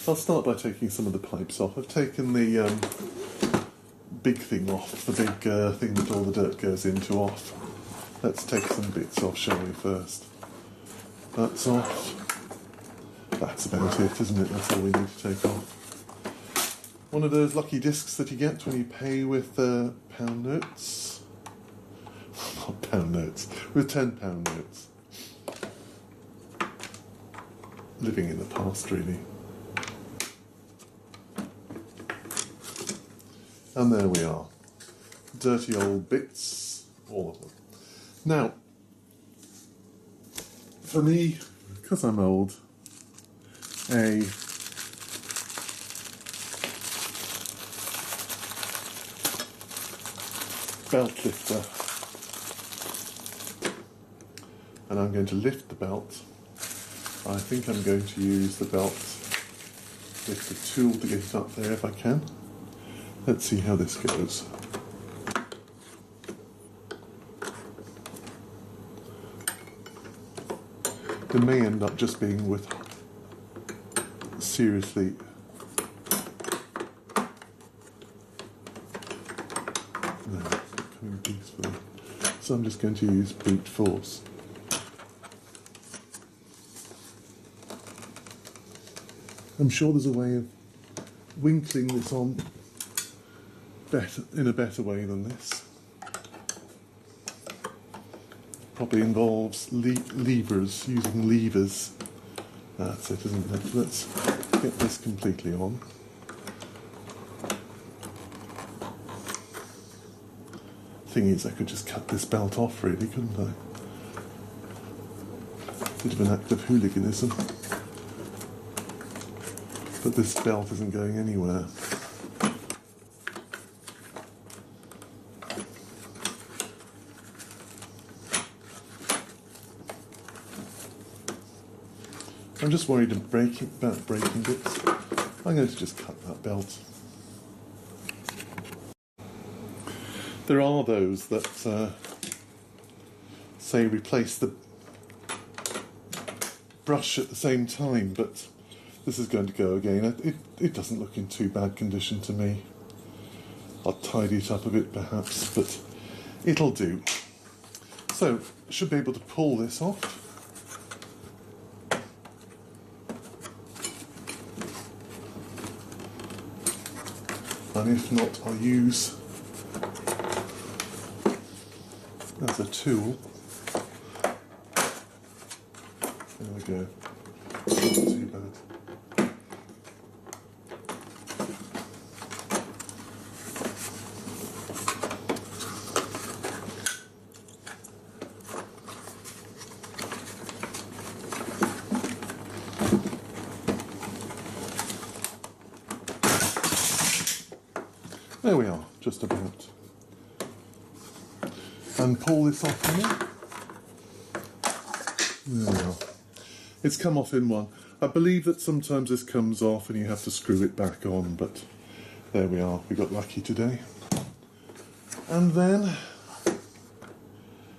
I'll start by taking some of the pipes off. I've taken the big thing off, the big thing that all the dirt goes into off. Let's take some bits off, shall we, first? That's off. That's about it, isn't it? That's all we need to take off. One of those lucky discs that you get when you pay with pound notes. Not pound notes, with £10 notes. Living in the past, really. And there we are. Dirty old bits, all of them. Now, for me, because I'm old, a belt lifter, and I'm going to lift the belt. I think I'm going to use the belt lifter tool to get it up there if I can. Let's see how this goes. It may end up just being with seriously no, it's not coming peacefully. So I'm just going to use brute force. I'm sure there's a way of winkling this on in a better way than this. Probably involves levers, using levers. That's it, isn't it? Let's get this completely on. Thing is, I could just cut this belt off, really, couldn't I? Bit of an act of hooliganism. But this belt isn't going anywhere. I'm just worried about breaking bits. I'm going to just cut that belt. There are those that say replace the brush at the same time, but this is going to go again. It doesn't look in too bad condition to me. I'll tidy it up a bit perhaps, but it'll do. So, I should be able to pull this off. And if not, I'll use as a tool. There we go. Not too bad. There we are, just about. And pull this off now. There we are. It's come off in one. I believe that sometimes this comes off and you have to screw it back on, but there we are. We got lucky today. And then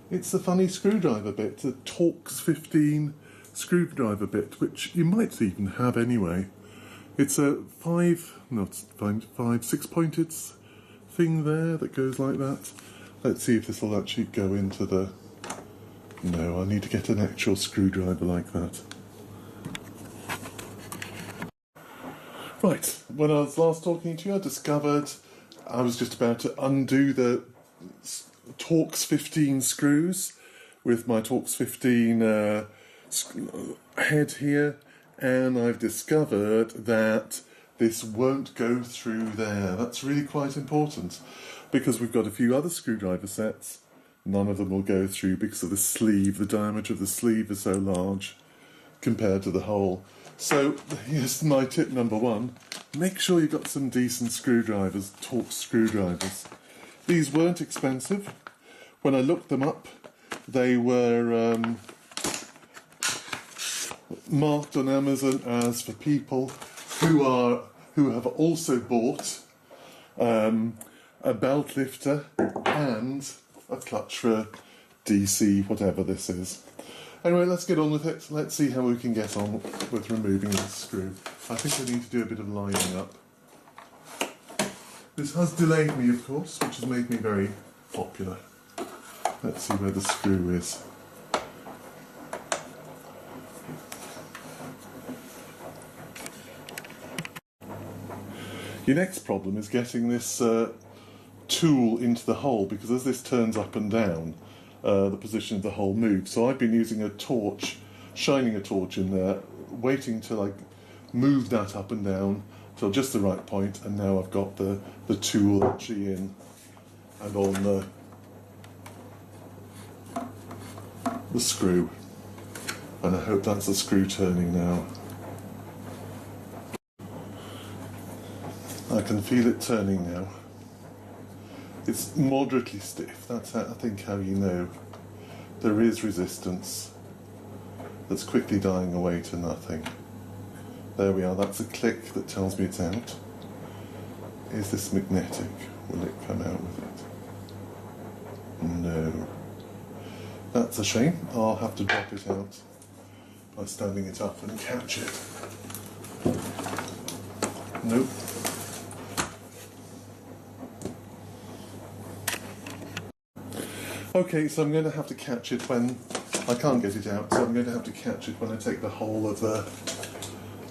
it's the funny screwdriver bit, the Torx 15 screwdriver bit, which you might even have anyway. It's a 6-pointed thing there that goes like that. Let's see if this will actually go into the... No, I need to get an actual screwdriver like that. Right, when I was last talking to you, I discovered I was just about to undo the Torx 15 screws with my Torx 15 head here, and I've discovered that this won't go through there. That's really quite important because we've got a few other screwdriver sets. None of them will go through because of the sleeve. The diameter of the sleeve is so large compared to the hole. So here's my tip number one. Make sure you've got some decent screwdrivers, Torx screwdrivers. These weren't expensive. When I looked them up, they were marked on Amazon as for people who have also bought a belt lifter and a clutch for DC, whatever this is. Anyway, let's get on with it. Let's see how we can get on with removing this screw. I think I need to do a bit of lining up. This has delayed me, of course, which has made me very popular. Let's see where the screw is. Your next problem is getting this tool into the hole, because as this turns up and down, the position of the hole moves. So I've been using a torch, shining a torch in there, waiting till I move that up and down till just the right point, and now I've got the tool actually in and on the screw. And I hope that's the screw turning now. I can feel it turning now. It's moderately stiff, that's I think how you know there is resistance that's quickly dying away to nothing. There we are, that's a click that tells me it's out. Is this magnetic? Will it come out with it? No. That's a shame. I'll have to drop it out by standing it up and catch it. Nope. Okay, so I'm going to have to catch it when I can't get it out, so I'm going to have to catch it when I take the whole of the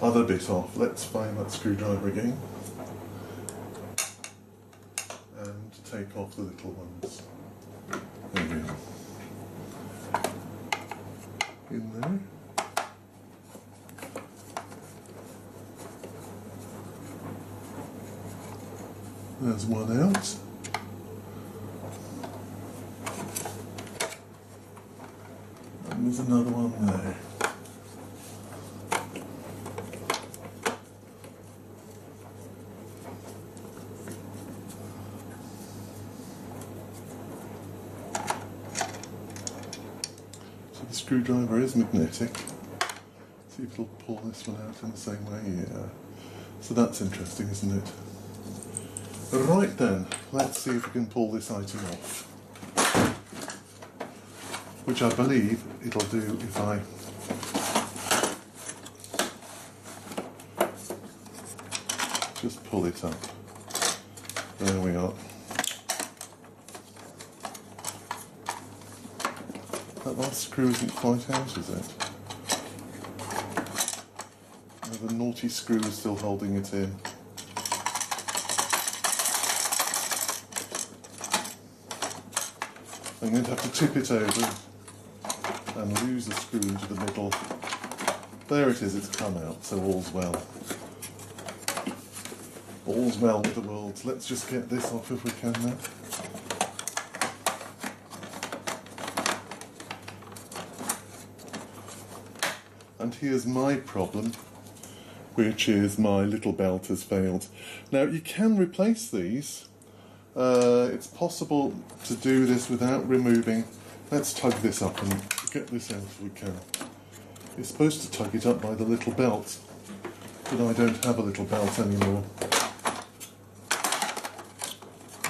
other bit off. Let's find that screwdriver again and take off the little ones. There we are. In there. There's one out. And there's another one there. So the screwdriver is magnetic. See if it'll pull this one out in the same way. Yeah. So that's interesting, isn't it? Right then, let's see if we can pull this item off. Which I believe it'll do if I just pull it up. There we are. That last screw isn't quite out, is it? The naughty screw is still holding it in. I'm going to have to tip it over and lose the screw into the middle. There it is, it's come out, so all's well. All's well with the world. Let's just get this off if we can now. And here's my problem, which is my little belt has failed. Now you can replace these. It's possible to do this without removing. Let's tug this up and get this out if we can. You're supposed to tug it up by the little belt, but I don't have a little belt anymore.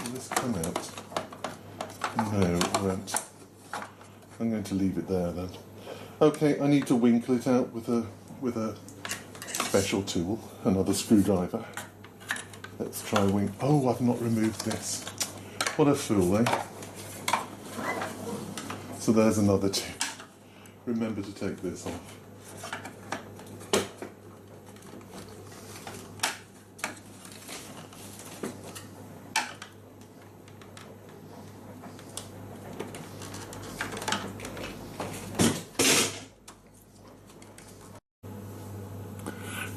Will this come out? No, it won't. I'm going to leave it there then. Okay, I need to winkle it out with a special tool, another screwdriver. Let's try wink. Oh, I've not removed this. What a fool, eh? So there's another tip. Remember to take this off.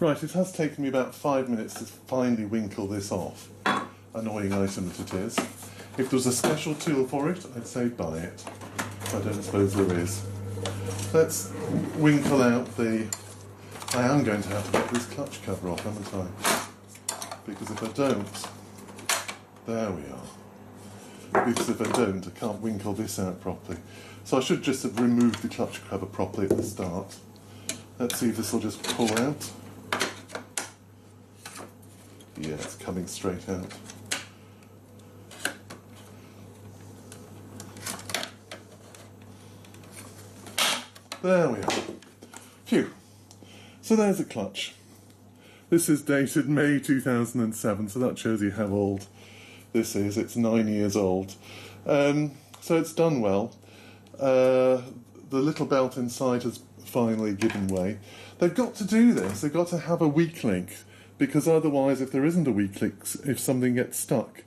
Right, it has taken me about 5 minutes to finally winkle this off. Annoying item that it is. If there was a special tool for it, I'd say buy it. I don't suppose there is. Let's winkle out the... I am going to have to get this clutch cover off, haven't I? Because if I don't... There we are. Because if I don't, I can't winkle this out properly. So I should just have removed the clutch cover properly at the start. Let's see if this will just pull out. Yeah, it's coming straight out. There we are. Phew. So there's the clutch. This is dated May 2007, so that shows you how old this is. It's 9 years old. So it's done well. The little belt inside has finally given way. They've got to do this. They've got to have a weak link, because otherwise, if there isn't a weak link, if something gets stuck,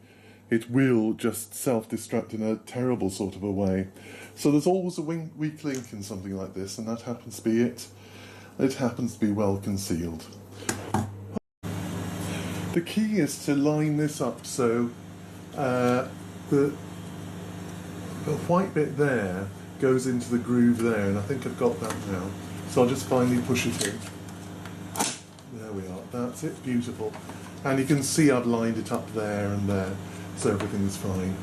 it will just self-destruct in a terrible sort of a way. So there's always a weak link in something like this, and that happens to be it. It happens to be well concealed. The key is to line this up so the white bit there goes into the groove there, and I think I've got that now. So I'll just finally push it in. There we are, that's it, beautiful. And you can see I've lined it up there and there, so everything is fine.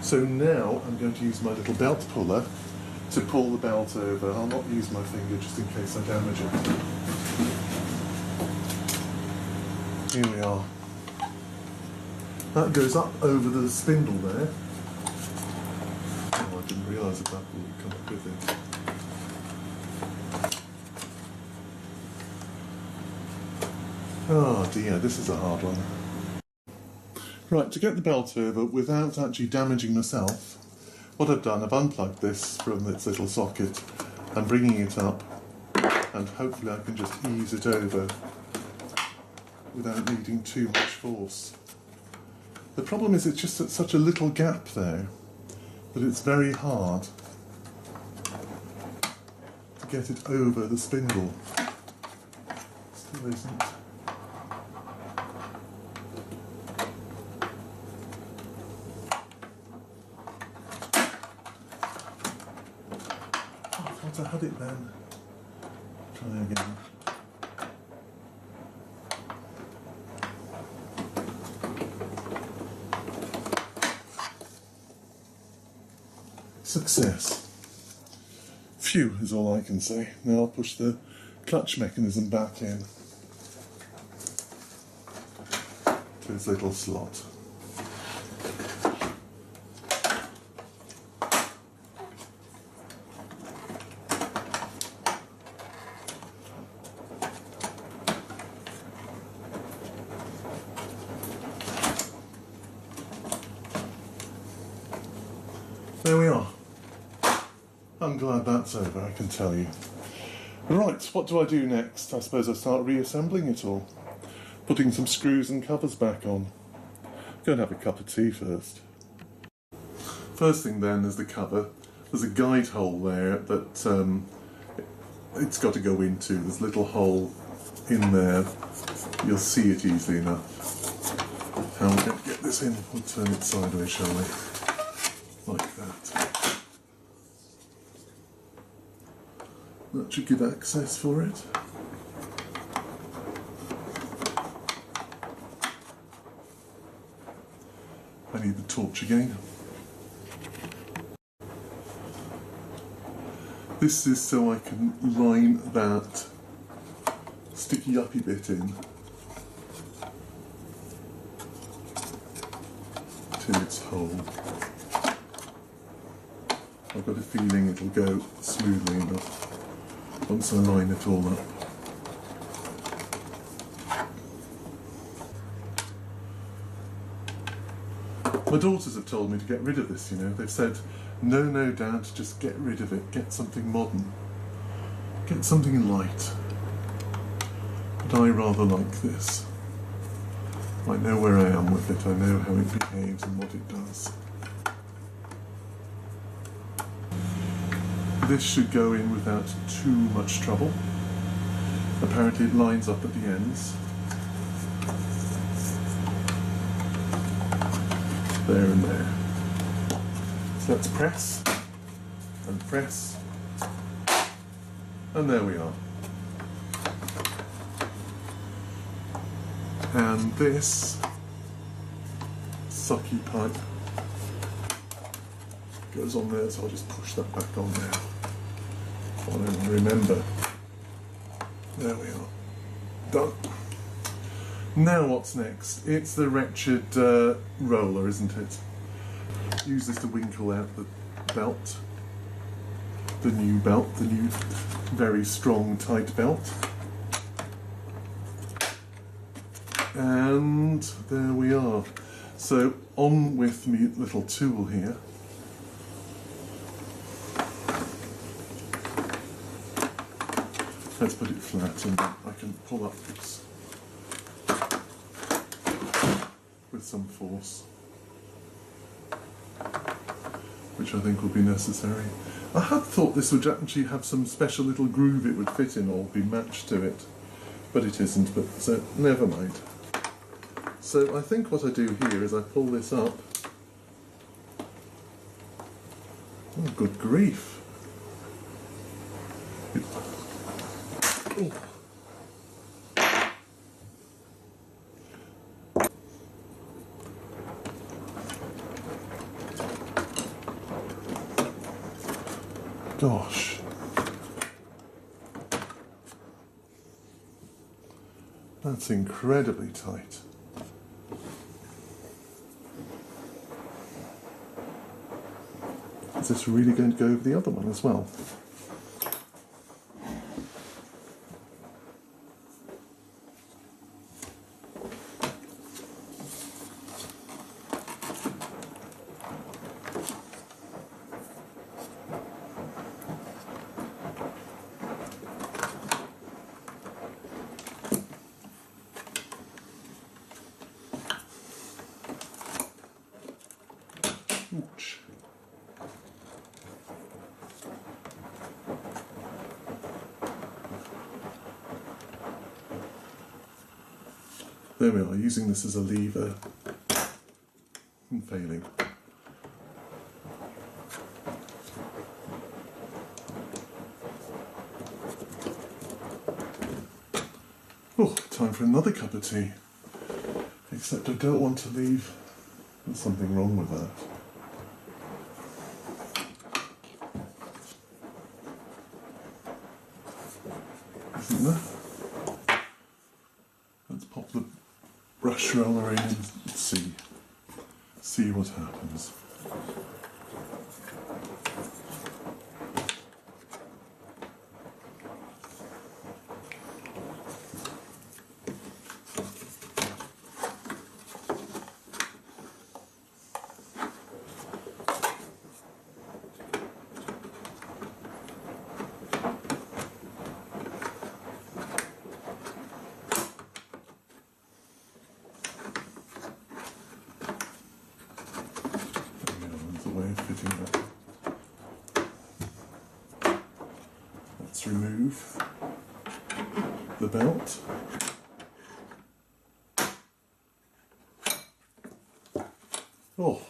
So now I'm going to use my little belt puller to pull the belt over. I'll not use my finger just in case I damage it. Here we are. That goes up over the spindle there. Oh, I didn't realise that would come up with it. Oh dear, this is a hard one. Right, to get the belt over without actually damaging myself, what I've done, I've unplugged this from its little socket. I'm bringing it up, and hopefully I can just ease it over without needing too much force. The problem is it's just at such a little gap there that it's very hard to get it over the spindle. Still isn't. Oh, I thought I had it then. Try again. Success. Phew is all I can say. Now I'll push the clutch mechanism back in to its little slot. There we are. I'm glad that's over, I can tell you. Right, what do I do next? I suppose I start reassembling it all. Putting some screws and covers back on. Go and have a cup of tea first. First thing then is the cover. There's a guide hole there that it's got to go into. There's a little hole in there. You'll see it easily enough. How are we going to get this in? We'll turn it sideways, shall we? Like that. That should give access for it. I need the torch again. This is so I can line that sticky uppy bit in to its hole. I've got a feeling it'll go smoothly enough once I line it all up. My daughters have told me to get rid of this, you know. They've said, no, Dad, just get rid of it. Get something modern. Get something light. But I rather like this. I know where I am with it. I know how it behaves and what it does. This should go in without too much trouble. Apparently it lines up at the ends. There and there. So let's press and press, and there we are. And this sucky pipe goes on there, so I'll just push that back on there. I don't remember. There we are. Done. Now what's next? It's the wretched roller, isn't it? Use this to winkle out the belt. The new very strong, tight belt. And there we are. So on with my little tool here. Let's put it flat and I can pull up this with some force, which I think will be necessary. I had thought this would actually have some special little groove it would fit in or be matched to it, but it isn't, but so never mind. So I think what I do here is I pull this up. Oh, good grief. Oh. Gosh. That's incredibly tight. Is this really going to go over the other one as well? Ouch. There we are, using this as a lever and failing. Oh, time for another cup of tea. Except I don't want to leave. There's something wrong with that. Isn't there? Let's pop the brush roller in and see what happens. Way of fitting that. Let's remove the belt. Oh,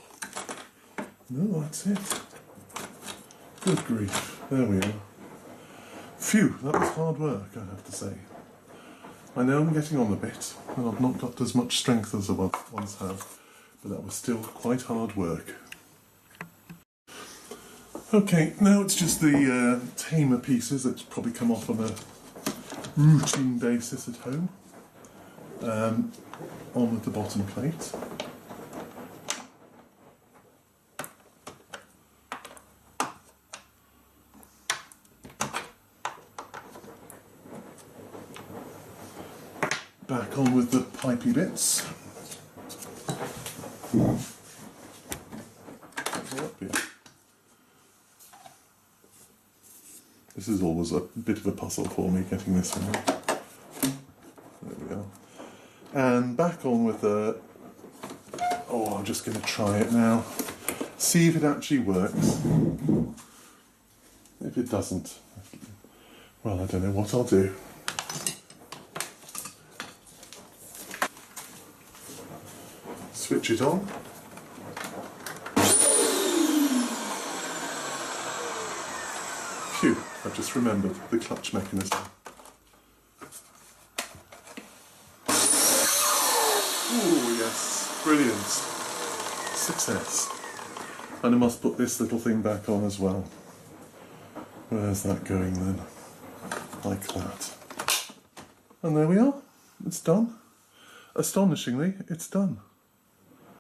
no, that's it. Good grief, there we are. Phew, that was hard work, I have to say. I know I'm getting on a bit, and I've not got as much strength as I once have, but that was still quite hard work. Okay, now it's just the tamer pieces that probably come off on a routine basis at home. On with the bottom plate. Back on with the pipey bits. This is always a bit of a puzzle for me, getting this one out. There we are. And back on with the... Oh, I'm just going to try it now. See if it actually works. If it doesn't, well, I don't know what I'll do. Switch it on. Phew, I've just remembered the clutch mechanism. Oh yes, brilliant. Success. And I must put this little thing back on as well. Where's that going then? Like that. And there we are. It's done. Astonishingly, it's done.